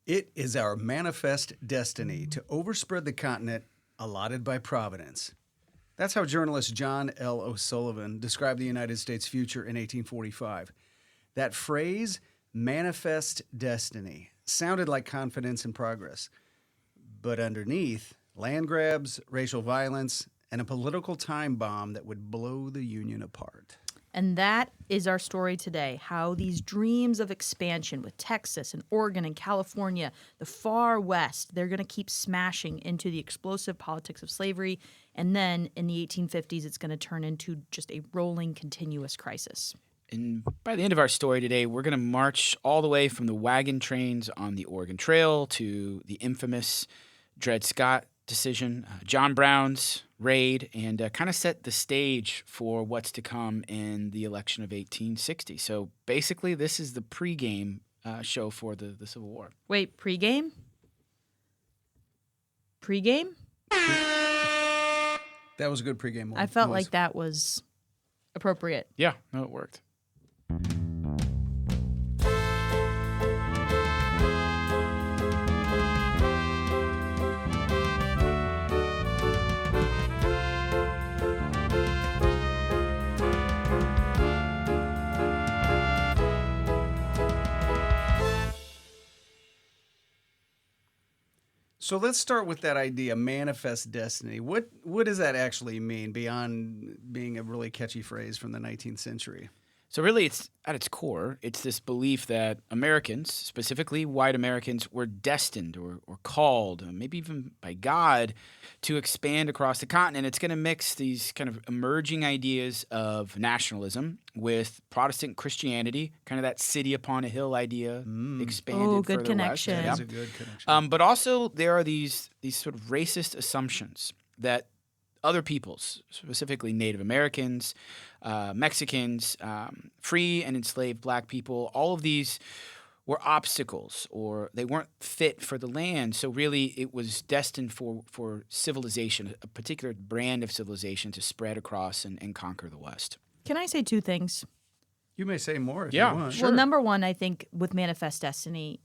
It is our manifest destiny to overspread the continent allotted by Providence. That's how journalist John L. O'Sullivan described the United States' future in 1845. That phrase, manifest destiny, sounded like confidence and progress. But underneath, land grabs, racial violence, and a political time bomb that would blow the Union apart. And that is our story today, how these dreams of expansion with Texas and Oregon and California, the far west, they're going to keep smashing into the explosive politics of slavery. And then in the 1850s, it's going to turn into just a rolling, continuous crisis. And by the end of our story today, we're going to march all the way from the wagon trains on the Oregon Trail to the infamous Dred Scott decision, John Brown's raid, and kind of set the stage for what's to come in the election of 1860. So basically, this is the pregame show for the Civil War. Wait, pregame? Pregame? That was a good pregame one. I felt like that was appropriate. Yeah, no, it worked. So let's start with that idea, manifest destiny. What does that actually mean beyond being a really catchy phrase from the 19th century? So really, it's at its core, it's this belief that Americans, specifically white Americans, were destined or called, maybe even by God, to expand across the continent. It's going to mix these kind of emerging ideas of nationalism with Protestant Christianity, kind of that city upon a hill idea, expanded Oh, good further connection. west. That's a good connection. But also there are these sort of racist assumptions that other peoples, specifically Native Americans, Mexicans, free and enslaved black people, all of these were obstacles or they weren't fit for the land. So really it was destined for civilization, a particular brand of civilization to spread across and conquer the West. Can I say two things? You may say more if Yeah, you want. sure. Well, number one, I think with Manifest Destiny,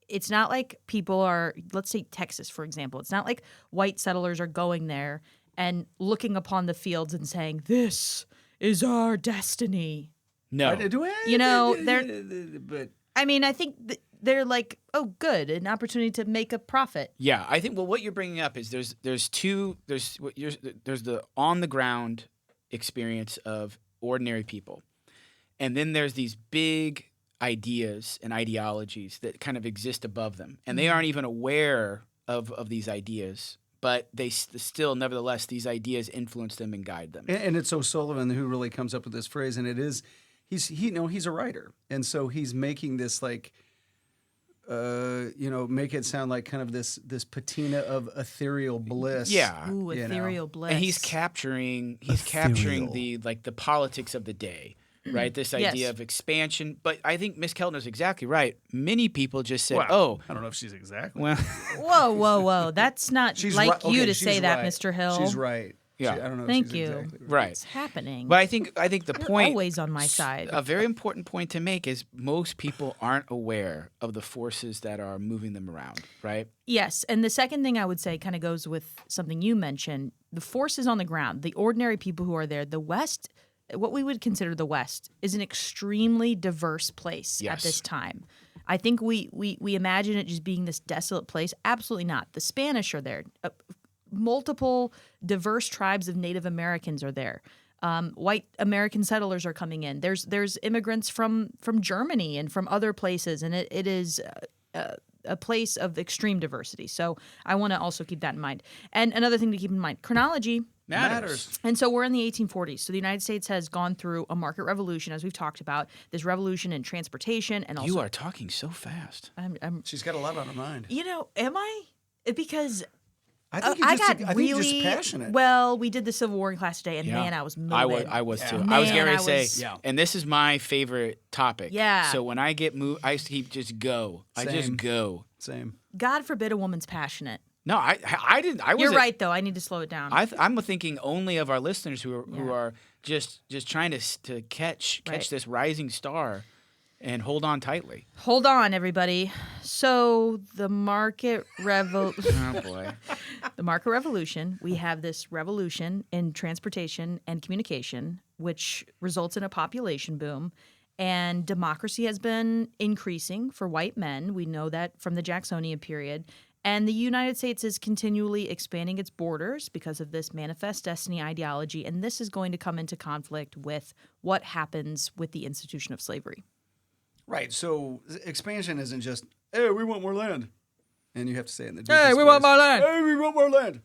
it's not like people are, let's say Texas, for example. It's not like white settlers are going there and looking upon the fields and saying, this is our destiny. No. But I think they're like, oh, good, an opportunity to make a profit. Yeah, I think what you're bringing up is there's the on the ground experience of ordinary people, and then there's these big ideas and ideologies that kind of exist above them, and they aren't even aware of these ideas, but they still, nevertheless, these ideas influence them and guide them. And it's O'Sullivan who really comes up with this phrase, and it is he's a writer, and so he's making this make it sound like kind of this patina of ethereal bliss. Yeah. Ooh, ethereal bliss. And he's capturing the politics of the day, right? This idea Yes. of expansion. But I think Miss Keltner's exactly right. Many people just said, I don't know if she's exactly. well, Whoa. That's not She's like right. you Okay, to she's say that, right. Mr. Hill. She's right. Yeah. I don't know. Thank if she's you. Exactly right. What's happening? But I think the You're point, always on my side. a very important point to make is most people aren't aware of the forces that are moving them around, right? Yes, and the second thing I would say kind of goes with something you mentioned, the forces on the ground, the ordinary people who are there. The West, what we would consider the West, is an extremely diverse place at this time. I think we imagine it just being this desolate place. Absolutely not. The Spanish are there. Multiple diverse tribes of Native Americans are there. White American settlers are coming in. There's immigrants from Germany and from other places, and it is a place of extreme diversity. So I want to also keep that in mind. And another thing to keep in mind, chronology Matters. And so we're in the 1840s. So the United States has gone through a market revolution, as we've talked about. This revolution in transportation and also You are talking so fast. She's got a lot on her mind. Am I? Because I think you're just passionate. Well, we did the Civil War in class today, and man, I was moving. I was too. Man, I was getting ready to say, Yeah. and this is my favorite topic. Yeah. So when I get moved, I just go. I just Same. go. Same. God forbid a woman's passionate. No, I didn't. I was. You're right, though. I need to slow it down. I'm thinking only of our listeners who are just trying to catch Right. this rising star. and hold on tightly. Hold on, everybody. So the market Oh boy. the market revolution, we have this revolution in transportation and communication, which results in a population boom. And democracy has been increasing for white men. We know that from the Jacksonian period. And the United States is continually expanding its borders because of this manifest destiny ideology. And this is going to come into conflict with what happens with the institution of slavery. Right. So expansion isn't just, hey, we want more land. And you have to say it in the Hey, deepest we want voice. more land. Hey, we want more land.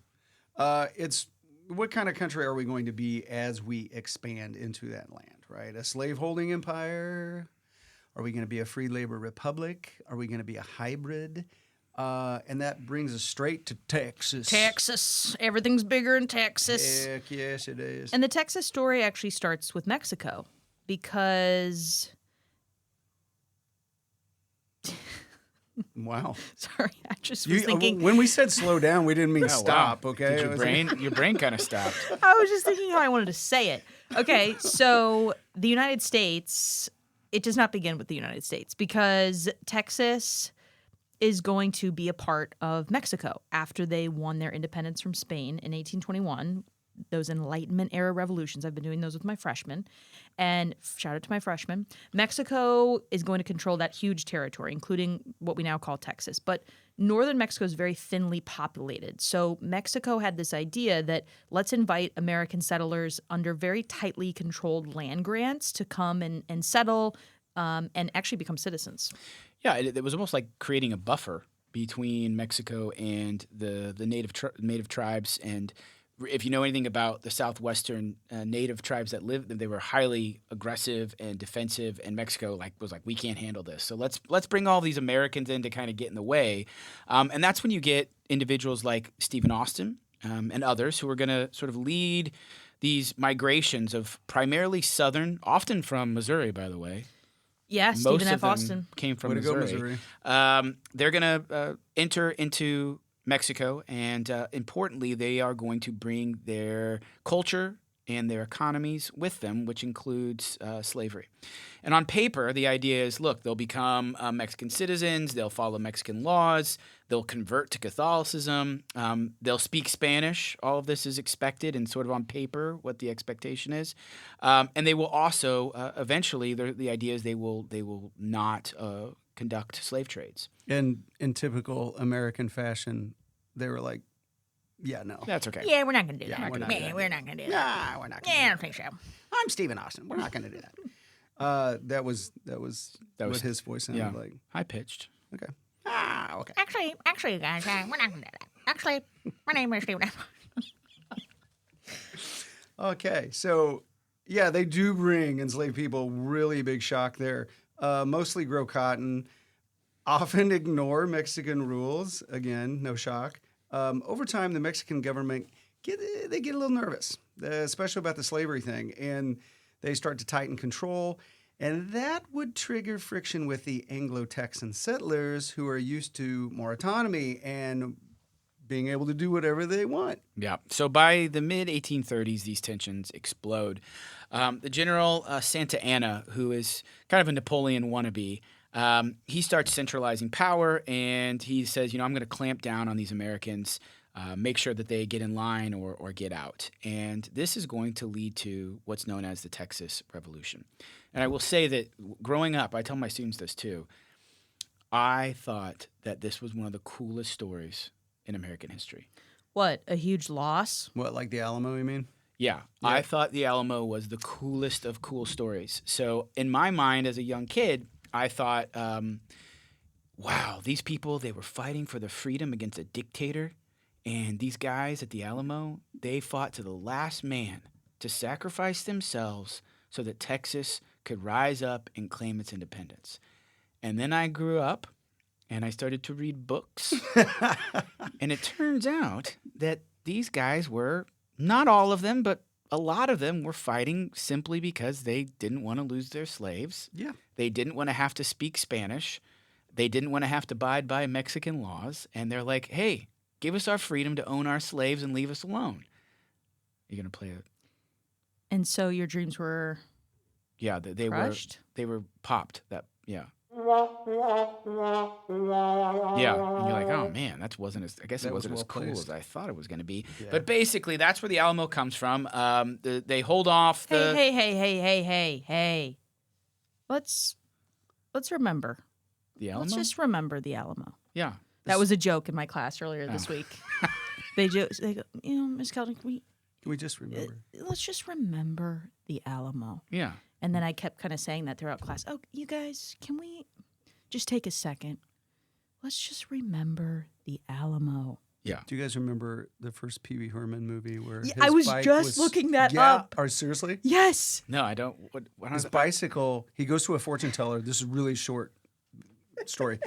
It's what kind of country are we going to be as we expand into that land, right? A slaveholding empire? Are we going to be a free labor republic? Are we going to be a hybrid? And that brings us straight to Texas. Texas. Everything's bigger in Texas. Heck yes, it is. And the Texas story actually starts with Mexico because... Wow. Sorry, I just was thinking... When we said slow down, we didn't mean Oh, stop, wow. okay? Did your brain kind of stopped. I was just thinking how I wanted to say it. Okay, so the United States, it does not begin with the United States because Texas is going to be a part of Mexico after they won their independence from Spain in 1821. Those Enlightenment era revolutions. I've been doing those with my freshmen. And shout out to my freshmen. Mexico is going to control that huge territory, including what we now call Texas. But northern Mexico is very thinly populated. So Mexico had this idea that let's invite American settlers under very tightly controlled land grants to come and settle and actually become citizens. Yeah, it was almost like creating a buffer between Mexico and the native tribes. And if you know anything about the southwestern native tribes that lived, they were highly aggressive and defensive. And Mexico was like, we can't handle this. So let's bring all these Americans in to kind of get in the way. And that's when you get individuals like Stephen Austin and others who are going to sort of lead these migrations of primarily southern, often from Missouri, by the way. Yeah, Most Stephen of F. them Austin. came from Way to go, Missouri. Missouri. They're going to enter into Mexico, and importantly, they are going to bring their culture and their economies with them, which includes slavery. And on paper, the idea is, look, they'll become Mexican citizens, they'll follow Mexican laws, they'll convert to Catholicism, they'll speak Spanish. All of this is expected and sort of on paper what the expectation is. And they will also, eventually, the idea is they will not conduct slave trades. And in typical American fashion, they were like, yeah, no. That's okay. Yeah, we're not going to do Yeah, that. we're not gonna do We're not going to do that. Nah, we're not going Yeah, I to don't think so. I'm Stephen Austin. We're not going to do that. That was what his voice sounded like. High pitched. Okay. Okay. Actually, guys, we're not going to do that. Actually, my name is Stephen. Okay. So, yeah, they do bring enslaved people. Really big shock there. Mostly grow cotton. Often ignore Mexican rules. Again, no shock. Over time, the Mexican government get a little nervous, especially about the slavery thing, and they start to tighten control. And that would trigger friction with the Anglo-Texan settlers who are used to more autonomy and being able to do whatever they want. Yeah. So by the mid-1830s, these tensions explode. The General Santa Anna, who is kind of a Napoleon wannabe, he starts centralizing power, and he says, I'm going to clamp down on these Americans, make sure that they get in line or get out. And this is going to lead to what's known as the Texas Revolution. And I will say that growing up, I tell my students this too, I thought that this was one of the coolest stories in American history. What, a huge loss? What, like the Alamo, you mean? Yeah, I thought the Alamo was the coolest of cool stories. So in my mind as a young kid, I thought, wow, these people, they were fighting for their freedom against a dictator. And these guys at the Alamo, they fought to the last man to sacrifice themselves so that Texas could rise up and claim its independence. And then I grew up and I started to read books. And it turns out that these guys were, not all of them, but a lot of them were fighting simply because they didn't want to lose their slaves. Yeah. They didn't want to have to speak Spanish. They didn't want to have to abide by Mexican laws. And they're like, hey, give us our freedom to own our slaves and leave us alone. You're going to play it. And so your dreams were Yeah, they crushed? were popped Yeah. Yeah, and you're like, oh man, that wasn't as. I guess That it was wasn't as cool well-placed. as I thought it was going to be. Yeah. But basically, that's where the Alamo comes from. They hold off the. Hey. Let's remember. The Alamo. Let's just remember the Alamo. Yeah. That was a joke in my class earlier this week. They go, Miss Kelton, Can we just remember? let's just remember the Alamo. Yeah. And then I kept kind of saying that throughout class. Oh, you guys, can we just take a second? Let's just remember the Alamo. Yeah. Do you guys remember the first Pee Wee Herman movie where Yeah, his I was bike just looking that yeah, up. Or seriously? Yes. No, I don't. What His bicycle, he goes to a fortune teller. This is a really short story.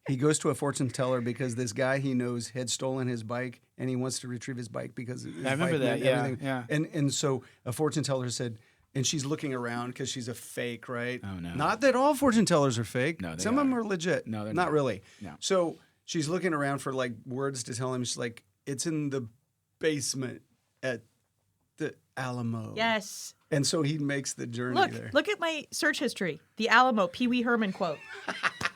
He goes to a fortune teller because this guy he knows had stolen his bike and he wants to retrieve his bike because his I remember bike that. meant Yeah. everything. Yeah. And so a fortune teller said, and she's looking around because she's a fake, right? Oh, no. Not that all fortune tellers are fake. No, they Some of them are. are legit. No, they're not not. really. No. So she's looking around for like words to tell him. She's like, it's in the basement at the Alamo. Yes. And so he makes the journey there. Look at my search history. The Alamo, Pee Wee Herman quote.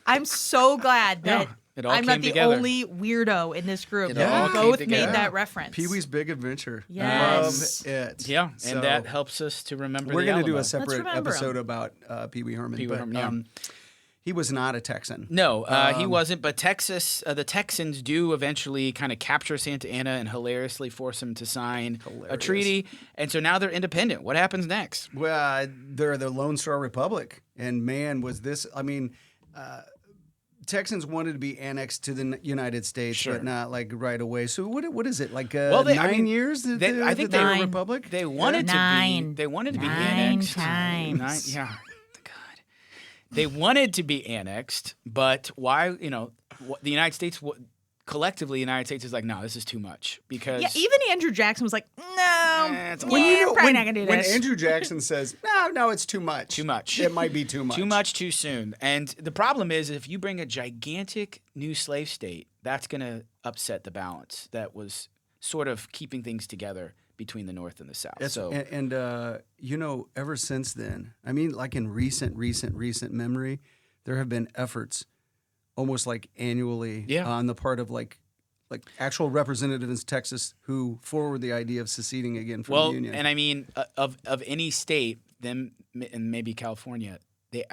I'm so glad that it all I'm not came the together. only weirdo in this group. It that all we came both together. made that reference. Pee Wee's Big Adventure. Yes. Love it. Yeah, So and that helps us to remember. we're the going to do Alamo. a separate remember episode him. about Pee Wee Herman. Pee Wee but, Herman, he was not a Texan. No, he wasn't. But Texas, the Texans do eventually kind of capture Santa Ana and hilariously force him to sign a Hilarious. treaty. And so now they're independent. What happens next? Well, they're the Lone Star Republic. And man, was this, I mean, Texans wanted to be annexed to the United States, Sure. but not like right away. So what is it, like Well, they- I 9 mean, years that I think they were a Nine. republic? They wanted to be. Nine. They wanted to be Nine annexed. times. Yeah. God. They wanted to be annexed, but why? You know, the United States. Collectively, the United States is like, no, this is too much because. Yeah, even Andrew Jackson was like, no, it's a yeah, lot. I'm probably not going to do when this. Andrew Jackson says, no, it's too much. Too much. It might be too much. Too much too soon. And the problem is, if you bring a gigantic new slave state, that's going to upset the balance that was sort of keeping things together between the North and the South. It's, so and you know, ever since then, I mean, like in recent memory, there have been efforts almost like annually Yeah. on the part of like actual representatives in Texas who forward the idea of seceding again from the Union. and I mean, of any state, them and maybe California, they're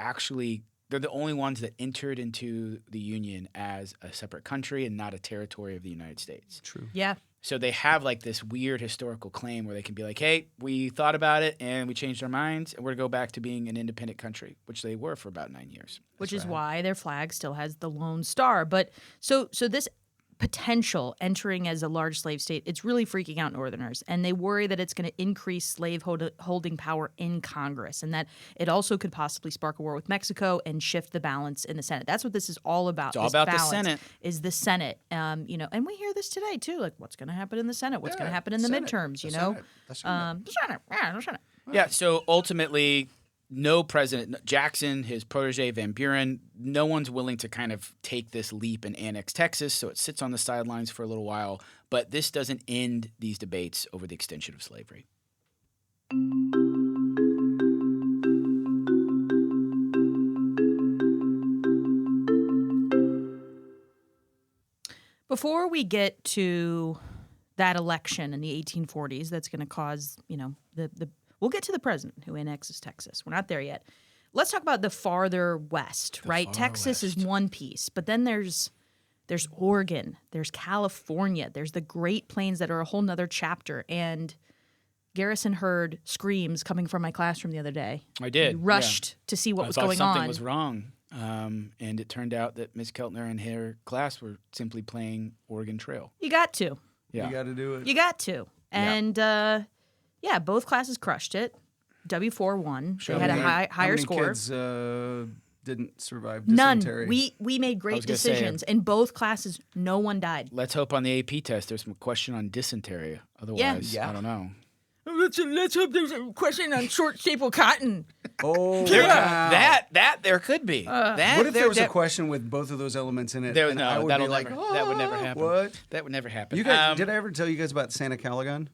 the only ones that entered into the Union as a separate country and not a territory of the United States. True. Yeah. So they have like this weird historical claim where they can be like, hey, we thought about it and we changed our minds and we're going to go back to being an independent country, which they were for about 9 years. Which is why their flag still has the Lone Star. But so this potential entering as a large slave state, it's really freaking out Northerners. And they worry that it's going to increase slave holding power in Congress and that it also could possibly spark a war with Mexico and shift the balance in the Senate. That's what this is all about. It's all This about the balance Senate. Is the Senate. You know, and we hear this today too. Like, what's going to happen in the Senate? What's going to happen in the Senate. midterms? You The know, Senate. The Senate. the Senate. Yeah, the Senate. Yeah, so ultimately, no president, Jackson, his protege, Van Buren, no one's willing to kind of take this leap and annex Texas, so it sits on the sidelines for a little while. But this doesn't end these debates over the extension of slavery. Before we get to that election in the 1840s, that's going to cause, you know, we'll get to the president who annexes Texas. We're not there yet. Let's talk about the farther west, right? far Texas is west. one piece, but then there's Oregon, there's California, there's the Great Plains that are a whole nother chapter. And Garrison heard screams coming from my classroom the other day. I did. He rushed to see what I was thought going something on. was wrong. And it turned out that Miss Keltner and her class were simply playing Oregon Trail. You got to. Yeah. You got to do it. You got to. And yeah, both classes crushed it. W4 won. Sure. They had a How higher many score. kids didn't survive None. dysentery? We made great was gonna say- decisions. In both classes, no one died. Let's hope on the AP test there's some question on dysentery. Otherwise, Yeah. I don't know. Let's hope there's a question on short staple cotton. Oh, There- wow. That there could be. That, What if there was a that- question with both of those elements in it? There, and no, I would that'll be like, never, that would never "Oh, happen. What? That would never happen. You guys, did I ever tell you guys about Santa Caligan?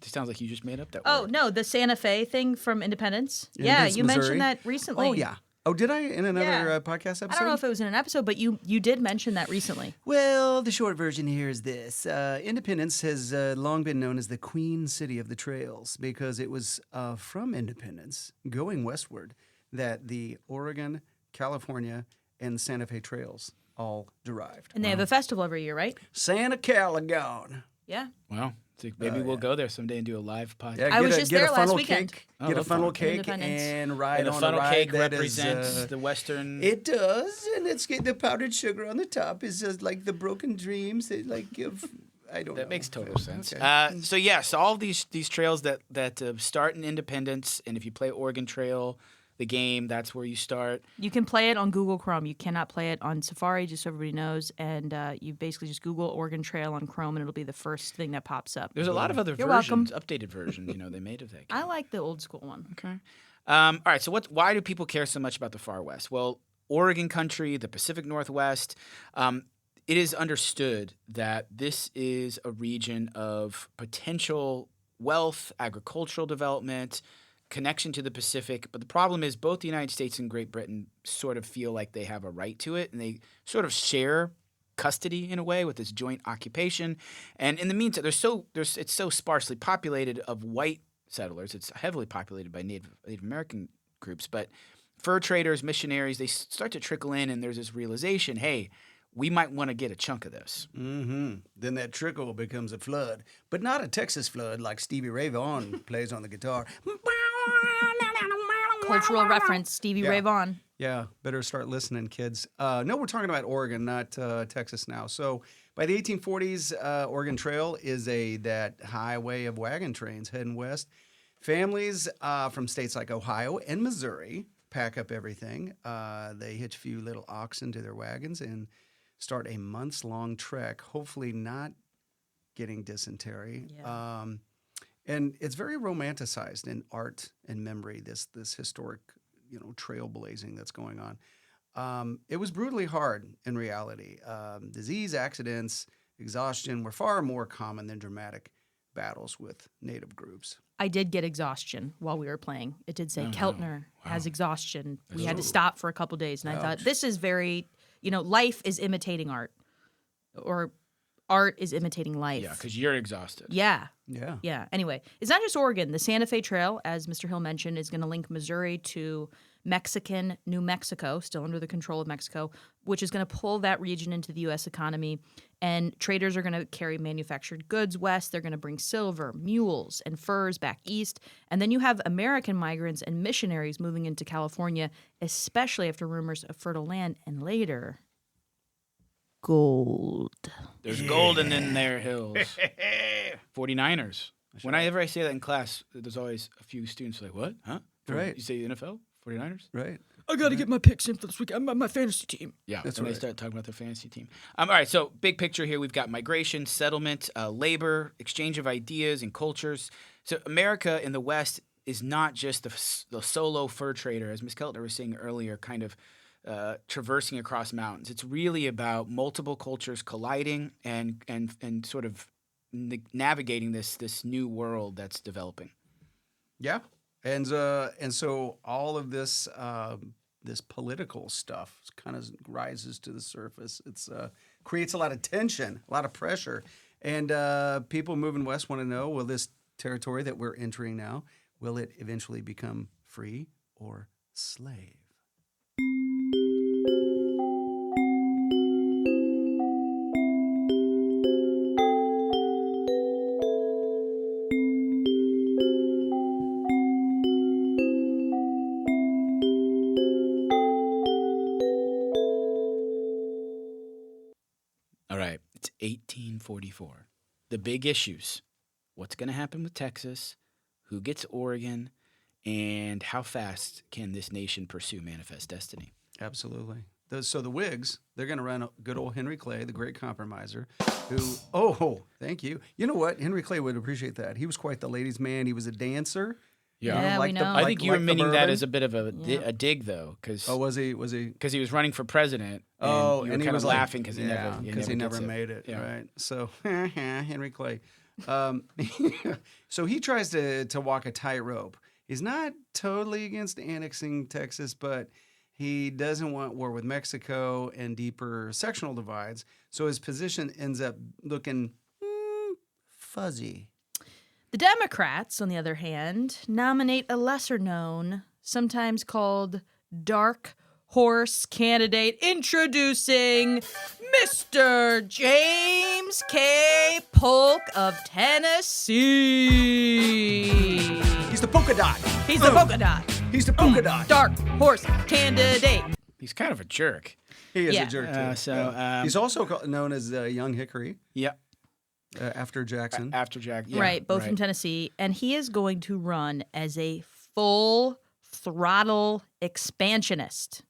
It sounds like you just made up that Oh word. no, the Santa Fe thing from Independence. Yeah, Independence, you Missouri? mentioned that recently. Oh yeah. Oh, did I in another Yeah. podcast episode? I don't know if it was in an episode, but you did mention that recently. Well, the short version here is this. Independence has long been known as the Queen City of the Trails because it was from Independence, going westward, that the Oregon, California, and Santa Fe trails all derived. And they have a festival every year, right? Santa Caligon. Yeah. Wow. So maybe we'll go there someday and do a live podcast. I was just get there a last funnel weekend. cake, Oh, get a that's funnel fun. cake Independence. and ride And the on funnel a ride cake that is, represents the Western. It does, and it's got the powdered sugar on the top is just like the broken dreams that like give. I don't know. That makes total sense. Okay. So yes, all these trails that start in Independence, and if you play Oregon Trail, the game, that's where you start. You can play it on Google Chrome. You cannot play it on Safari, just so everybody knows. And you basically just Google Oregon Trail on Chrome, and it'll be the first thing that pops up. There's a lot of other You're versions, welcome. updated versions, they made of that game. I like the old school one. Okay. All right. So why do people care so much about the far west? Well, Oregon country, the Pacific Northwest, it is understood that this is a region of potential wealth, agricultural development, connection to the Pacific. But the problem is both the United States and Great Britain sort of feel like they have a right to it, and they sort of share custody in a way with this joint occupation. And in the meantime, it's so sparsely populated of white settlers. It's heavily populated by Native American groups, but fur traders, missionaries, they start to trickle in, and there's this realization, hey, we might want to get a chunk of this. Mm-hmm. Then that trickle becomes a flood, but not a Texas flood like Stevie Ray Vaughan plays on the guitar. Cultural reference, Stevie Ray Vaughan. Yeah, better start listening, kids. No, we're talking about Oregon, not Texas now. So by the 1840s, Oregon Trail is that highway of wagon trains heading west. Families from states like Ohio and Missouri pack up everything. They hitch a few little oxen to their wagons and start a months-long trek, hopefully not getting dysentery. Yeah. And it's very romanticized in art and memory, this historic, trailblazing that's going on. It was brutally hard in reality. Disease, accidents, exhaustion were far more common than dramatic battles with native groups. I did get exhaustion while we were playing. It did say Keltner has exhaustion. We had to Ooh. stop for a couple days, and I thought, this is very, life is imitating art, or art is imitating life. Yeah, because you're exhausted. Yeah. Yeah. Yeah. Anyway, it's not just Oregon. The Santa Fe Trail, as Mr. Hill mentioned, is going to link Missouri to Mexican New Mexico, still under the control of Mexico, which is going to pull that region into the U.S. economy. And traders are going to carry manufactured goods west. They're going to bring silver, mules, and furs back east. And then you have American migrants and missionaries moving into California, especially after rumors of fertile land and later gold. There's golden in their hills. 49ers. Whenever I say that in class, there's always a few students like, what? Huh? Right. You say NFL? 49ers? Right. I got to get my picks in for this week. I'm on my fantasy team. Yeah, That's and they right. start talking about their fantasy team. All right, so big picture here. We've got migration, settlement, labor, exchange of ideas and cultures. So America in the West is not just the solo fur trader, as Ms. Keltner was saying earlier, kind of traversing across mountains. It's really about multiple cultures colliding and sort of navigating this new world that's developing. Yeah. And so all of this this political stuff kind of rises to the surface. It's creates a lot of tension, a lot of pressure, and people moving west want to know: will this territory that we're entering now, will it eventually become free or slave? All right, it's 1844. The big issues. What's going to happen with Texas? Who gets Oregon? And how fast can this nation pursue manifest destiny? Absolutely. So the Whigs, they're going to run good old Henry Clay, the great compromiser, who, oh, thank you. You know what? Henry Clay would appreciate that. He was quite the ladies' man. He was a dancer. Yeah, we know. I think you were like the meaning that bourbon. as a bit of a dig, though, because Oh, was he? he was running for president. And Oh, you were and he kind was of like- laughing because he never gets it. made it. Yeah. Right. So Henry Clay. So he tries to walk a tightrope. He's not totally against annexing Texas, but He doesn't want war with Mexico and deeper sectional divides, so his position ends up looking fuzzy. The Democrats, on the other hand, nominate a lesser-known, sometimes called dark horse candidate, introducing Mr. James K. Polk of Tennessee. He's the polka dot. He's the polka dot. He's the polka dot. Dark horse candidate. He's kind of a jerk. He is Yeah. a jerk, too. He's also known as Young Hickory Yeah. after Jackson. After Jack. Yeah, Right, both from Tennessee. And he is going to run as a full throttle expansionist.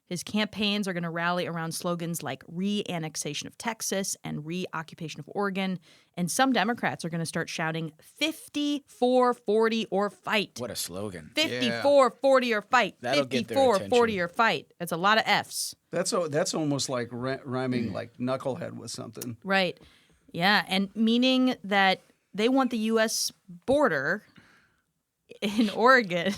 His campaigns are going to rally around slogans like re-annexation of Texas and re-occupation of Oregon. And some Democrats are going to start shouting 54-40 or fight. What a slogan. 54-40 or fight. That'll get their 54-40 attention. or fight. That's a lot of Fs. That's almost like rhyming like knucklehead with something. Right. Yeah, and meaning that they want the U.S. border in Oregon.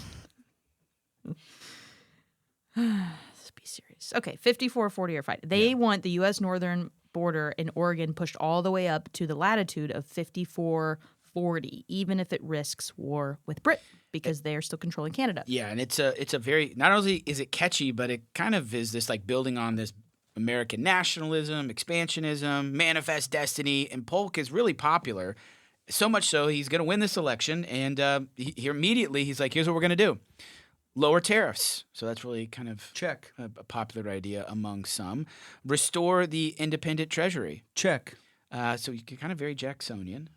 Let's be serious. Okay, 54-40 or fight. They want the U.S. northern border in Oregon pushed all the way up to the latitude of 54-40, even if it risks war with Britain, because they are still controlling Canada. Yeah, and it's a very, not only is it catchy, but it kind of is this like building on this American nationalism, expansionism, manifest destiny, and Polk is really popular. So much so, he's going to win this election, and he immediately he's like, here's what we're going to do. Lower tariffs. So that's really kind of Check. a popular idea among some. Restore the independent treasury. Check. So you can kind of very Jacksonian.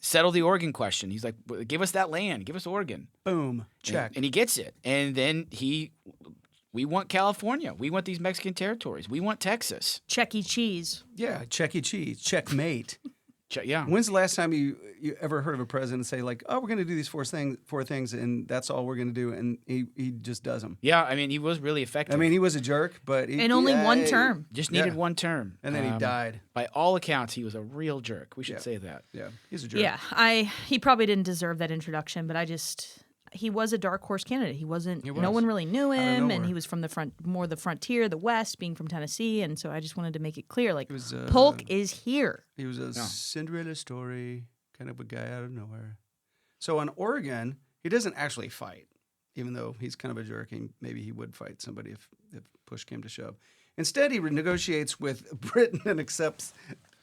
Settle the Oregon question. He's like, give us that land. Give us Oregon. Boom. Check. And he gets it. And then we want California. We want these Mexican territories. We want Texas. Chuck E. Cheese. Yeah, Chuck E. Cheese. Checkmate. Yeah. When's the last time you ever heard of a president say like, "Oh, we're going to do these four things, and that's all we're going to do," and he just does them? Yeah, I mean, he was really effective. I mean, he was a jerk, but In only one term. just needed one term. and then he died. By all accounts, he was a real jerk. We should say that. Yeah, he's a jerk. Yeah, he probably didn't deserve that introduction, but he was a dark horse candidate. He wasn't. No one really knew him, and he was from the frontier, the West, being from Tennessee, and so I just wanted to make it clear, like Polk is here. He was a Cinderella story, kind of a guy out of nowhere. So in Oregon, he doesn't actually fight, even though he's kind of a jerk. And maybe he would fight somebody if push came to shove. Instead, he negotiates with Britain and accepts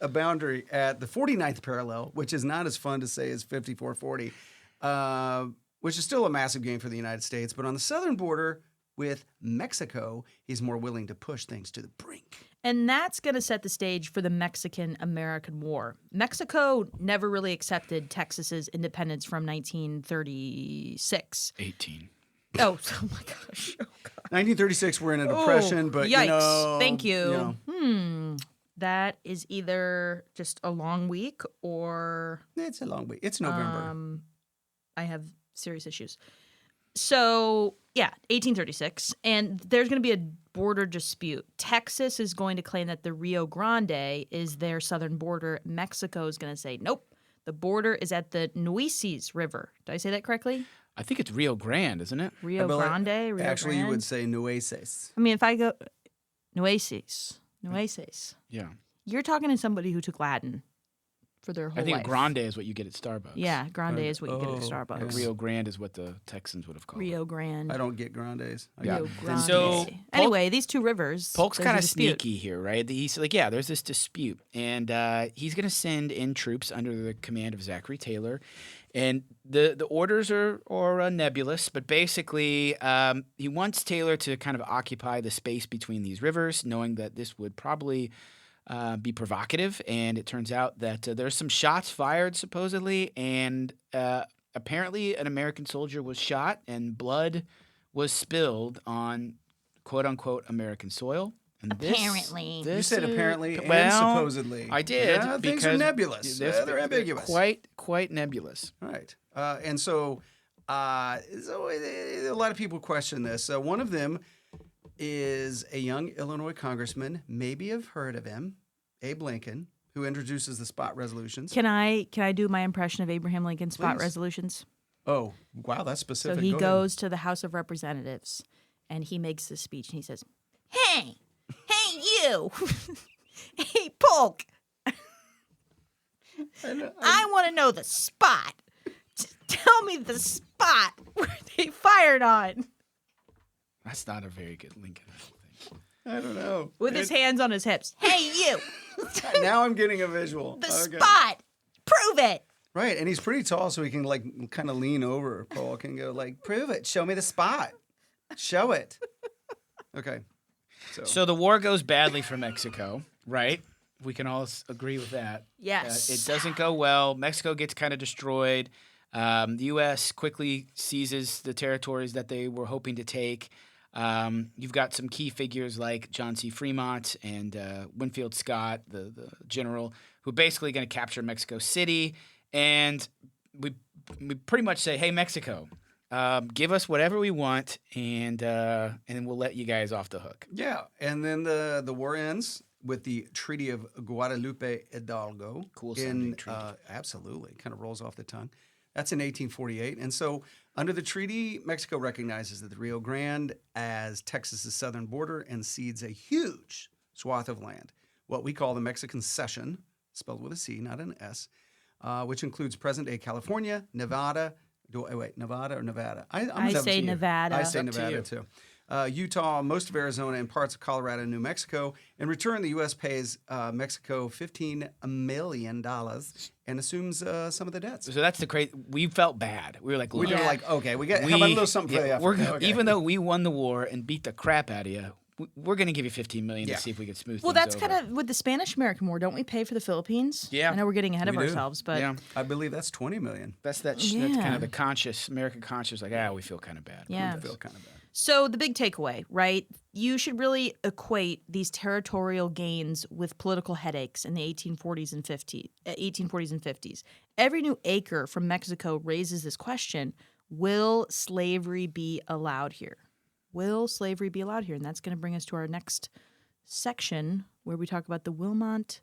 a boundary at the 49th parallel, which is not as fun to say as 54-40. Which is still a massive gain for the United States. But on the southern border with Mexico, he's more willing to push things to the brink. And that's going to set the stage for the Mexican-American War. Mexico never really accepted Texas's independence from 1936. 18. Oh my gosh. Oh, God. 1936, we're in a depression, but yikes. Thank you. You know, That is either just a long week or it's a long week. It's November. I have serious issues. So, 1836, and there's going to be a border dispute. Texas is going to claim that the Rio Grande is their southern border. Mexico is going to say, nope, the border is at the Nueces River. Did I say that correctly? I think it's Rio Grande, isn't it? Rio Grande? Rio Actually, Grande? you would say Nueces. I mean, if I go Nueces. Yeah. You're talking to somebody who took Latin for their whole I think life. Grande is what you get at Starbucks. Yeah, Grande is what you get at Starbucks. But Rio Grande is what the Texans would have called Rio Grande. I don't get Grandes. Rio Grande. So, anyway, these two rivers. Polk's there's kind a of dispute. sneaky here, right? He's like, there's this dispute, and he's going to send in troops under the command of Zachary Taylor, and the orders are nebulous, but basically he wants Taylor to kind of occupy the space between these rivers, knowing that this would probably be provocative, and it turns out that there's some shots fired supposedly, and apparently an American soldier was shot, and blood was spilled on quote-unquote American soil. And Apparently. You said apparently and well, supposedly. I did. Yeah, things are nebulous. They're ambiguous. Quite nebulous. Right. And so a lot of people question this. One of them is a young Illinois congressman. Maybe you've heard of him, Abe Lincoln, who introduces the spot resolutions. Can I do my impression of Abraham Lincoln's spot Please. resolutions? Oh, wow, that's So specific. he Go ahead. goes to the House of Representatives, and he makes this speech, and he says, hey, you, hey, Polk, I want to know the spot. Tell me the spot where they fired on. That's not a very good Lincoln thing. I don't know. With his hands on his hips. Hey, you. Now I'm getting a visual. The spot. Prove it. Right, and he's pretty tall, so he can like kind of lean over. Paul can go like, prove it. Show me the spot. Show it. Okay. So the war goes badly for Mexico, right? We can all agree with that. Yes. It doesn't go well. Mexico gets kind of destroyed. The U.S. quickly seizes the territories that they were hoping to take. You've got some key figures like John C. Fremont and Winfield Scott, the general, who are basically going to capture Mexico City. And we pretty much say, hey, Mexico, give us whatever we want, and we'll let you guys off the hook. Yeah, and then the war ends with the Treaty of Guadalupe Hidalgo. Cool sounding treaty. Absolutely. Kind of rolls off the tongue. That's in 1848. And so under the treaty, Mexico recognizes that the Rio Grande as Texas's southern border and cedes a huge swath of land, what we call the Mexican Cession, spelled with a C, not an S, which includes present-day California, Nevada. Nevada or Nevada? I say Nevada. I say Nevada, too. Utah, most of Arizona, and parts of Colorado and New Mexico. In return, the U.S. pays Mexico $15 million and assumes some of the debts. So that's the crazy. We felt bad. We were like, We were like, okay, how about a little something for the effort? Okay. Even though we won the war and beat the crap out of you, we're going to give you $15 million to see if we can smooth Well, things that's over. kind of with the Spanish-American War. Don't we pay for the Philippines? Yeah. I know we're getting ahead of We do. ourselves, but Yeah. I believe that's $20 million. That's that's kind of the conscious, American conscious, like, we feel kind of bad. yeah. I feel kind of bad. So the big takeaway, right? You should really equate these territorial gains with political headaches in the 1840s and 50s. Every new acre from Mexico raises this question: will slavery be allowed here? Will slavery be allowed here? And that's going to bring us to our next section where we talk about the Wilmot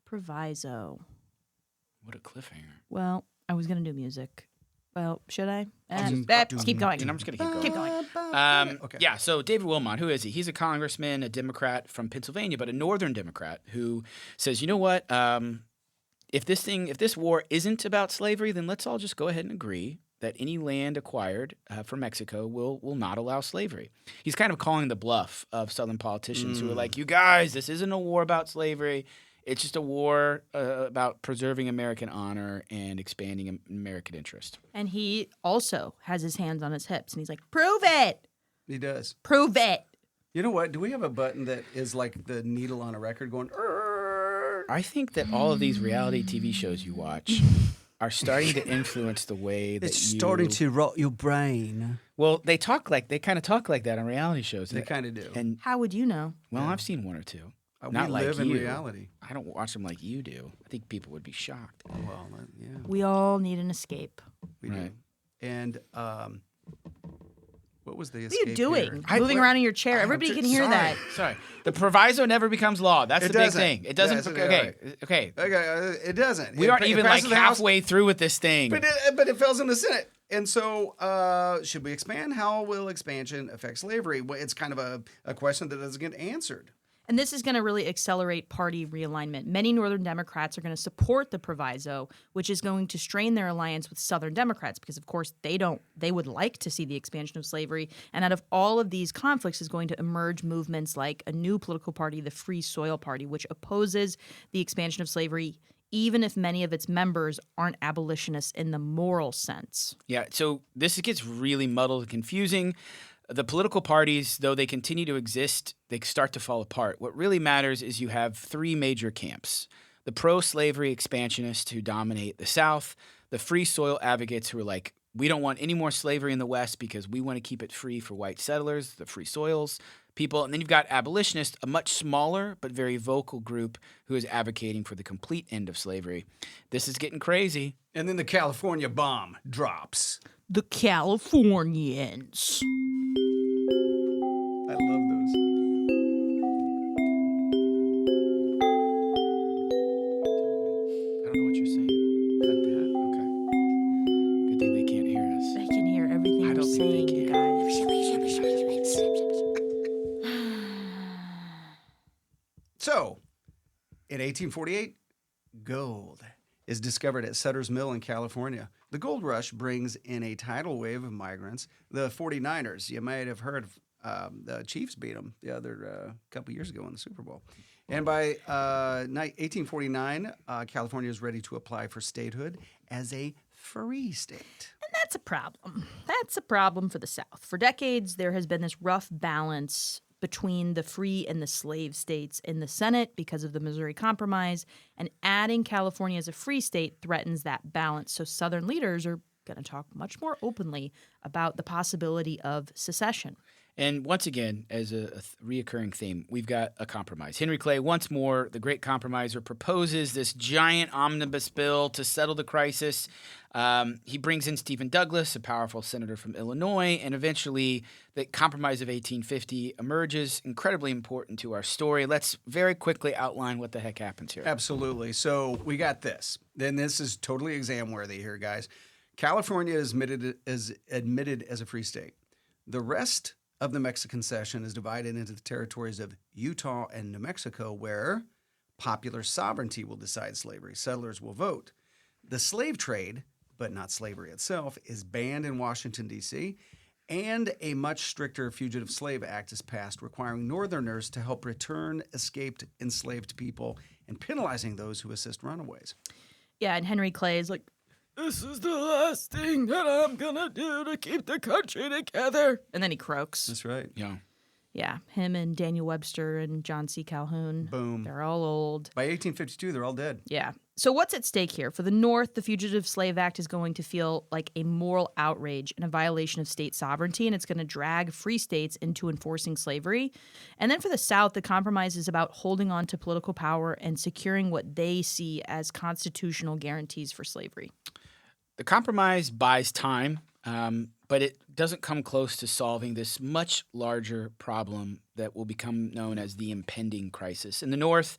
Proviso. What a cliffhanger. Well, I was going to do music. Well, should I? Keep going. And I'm just going to keep going. Keep going. Okay. Yeah, so David Wilmot, who is he? He's a congressman, a Democrat from Pennsylvania, but a northern Democrat who says, you know what? If this war isn't about slavery, then let's all just go ahead and agree that any land acquired from Mexico will not allow slavery. He's kind of calling the bluff of Southern politicians who are like, you guys, this isn't a war about slavery. It's just a war about preserving American honor and expanding American interest. And he also has his hands on his hips, and he's like, prove it. He does. Prove it. You know what? Do we have a button that is like the needle on a record going, I think that all of these reality TV shows you watch are starting to influence the way that it's starting to rot your brain. Well, they kind of talk like that on reality shows. They kind of do. And How would you know? well, I've seen one or two. We Not like live in you. reality. I don't watch them like you do. I think people would be shocked. Well, yeah, We all need an escape. we do. Right. And what was the What are escape you doing? here? Moving around in your chair. Everybody can hear that. Sorry. The proviso never becomes law. That's It the big doesn't. thing. It doesn't. Yeah, okay. right. Okay. Okay, it doesn't. We It- aren't it even like passes the House, halfway through with this thing. but it fails in the Senate. And so, should we expand? How will expansion affect slavery? Well, it's kind of a question that doesn't get answered. And this is going to really accelerate party realignment. Many Northern Democrats are going to support the proviso, which is going to strain their alliance with Southern Democrats because, of course, they would like to see the expansion of slavery. And out of all of these conflicts is going to emerge movements like a new political party, the Free Soil Party, which opposes the expansion of slavery, even if many of its members aren't abolitionists in the moral sense. Yeah. So this gets really muddled and confusing. The political parties, though they continue to exist, they start to fall apart. What really matters is you have three major camps: the pro-slavery expansionists who dominate the South, the free soil advocates who are like, we don't want any more slavery in the West because we want to keep it free for white settlers, the free soils people. And then you've got abolitionists, a much smaller but very vocal group who is advocating for the complete end of slavery. This is getting crazy. And then the California bomb drops. The Californians. I love those. I don't know what you're saying. Cut that? Okay. Good thing they can't hear us. They can hear everything I you're don't think saying, they you can. guys. 1848, gold is discovered at Sutter's Mill in California. The gold rush brings in a tidal wave of migrants. The 49ers, you might have heard the Chiefs beat them the other couple years ago in the Super Bowl. And by 1849, California is ready to apply for statehood as a free state. And that's a problem. That's a problem for the South. For decades, there has been this rough balance between the free and the slave states in the Senate because of the Missouri Compromise, and adding California as a free state threatens that balance. So Southern leaders are going to talk much more openly about the possibility of secession. And once again, as a reoccurring theme, we've got a compromise. Henry Clay, once more, the great compromiser, proposes this giant omnibus bill to settle the crisis. He brings in Stephen Douglas, a powerful senator from Illinois, and eventually the Compromise of 1850 emerges, incredibly important to our story. Let's very quickly outline what the heck happens here. Absolutely. So we got this. Then this is totally exam worthy here, guys. California is admitted as a free state. The rest of the Mexican cession is divided into the territories of Utah and New Mexico, where popular sovereignty will decide slavery. Settlers will vote. The slave trade, but not slavery itself, is banned in Washington, D.C., and a much stricter Fugitive Slave Act is passed, requiring Northerners to help return escaped enslaved people and penalizing those who assist runaways. Yeah, and Henry Clay is like, this is the last thing that I'm going to do to keep the country together. And then he croaks. That's right. Yeah. Yeah, him and Daniel Webster and John C. Calhoun. Boom. They're all old. By 1852, they're all dead. Yeah. So what's at stake here? For the North, the Fugitive Slave Act is going to feel like a moral outrage and a violation of state sovereignty, and it's going to drag free states into enforcing slavery. And then for the South, the compromise is about holding on to political power and securing what they see as constitutional guarantees for slavery. The compromise buys time, but it doesn't come close to solving this much larger problem that will become known as the impending crisis. In the North,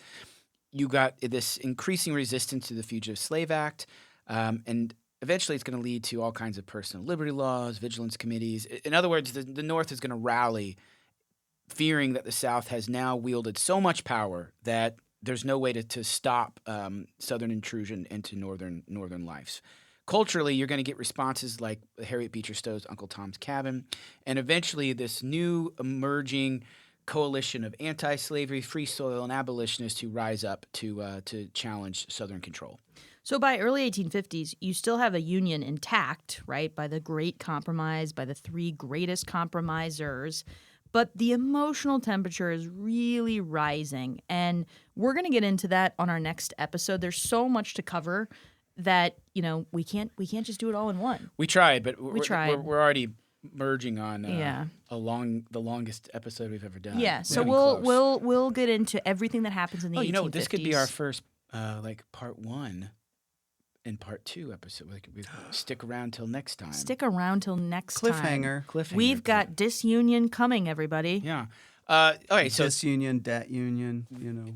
you got this increasing resistance to the Fugitive Slave Act, and eventually it's going to lead to all kinds of personal liberty laws, vigilance committees. In other words, the North is going to rally, fearing that the South has now wielded so much power that there's no way to stop Southern intrusion into Northern lives. Culturally, you're going to get responses like Harriet Beecher Stowe's Uncle Tom's Cabin, and eventually this new emerging coalition of anti-slavery, free soil, and abolitionists who rise up to challenge Southern control. So by early 1850s, you still have a union intact, right, by the Great Compromise, by the three greatest compromisers, but the emotional temperature is really rising, and we're going to get into that on our next episode. There's so much to cover that, we can't just do it all in one. We tried, but we're already merging on the longest episode we've ever done. Yeah, so we'll get into everything that happens in the 1850s. This could be our first part 1 and part 2 episode. We stick around till next time. Stick around till next Cliffhanger. time. We've got disunion coming, everybody. Yeah. Okay, so disunion, dat union,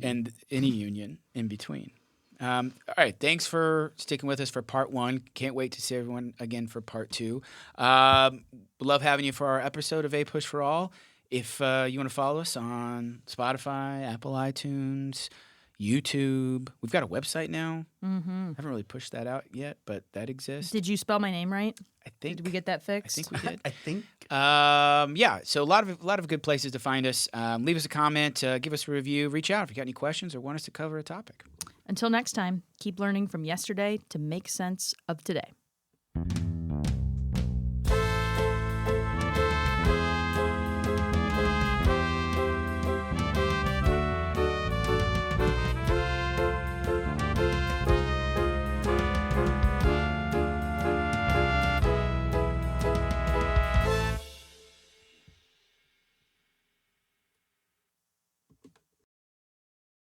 and any union in between. All right, thanks for sticking with us for part 1. Can't wait to see everyone again for part 2. Love having you for our episode of APUSH for All. If you want to follow us on Spotify, Apple iTunes, YouTube. We've got a website now. Mm-hmm. Haven't really pushed that out yet, but that exists. Did you spell my name right? I think. Did we get that fixed? I think we did. I think. Yeah, so a lot of good places to find us. Leave us a comment, give us a review, reach out if you got any questions or want us to cover a topic. Until next time, keep learning from yesterday to make sense of today.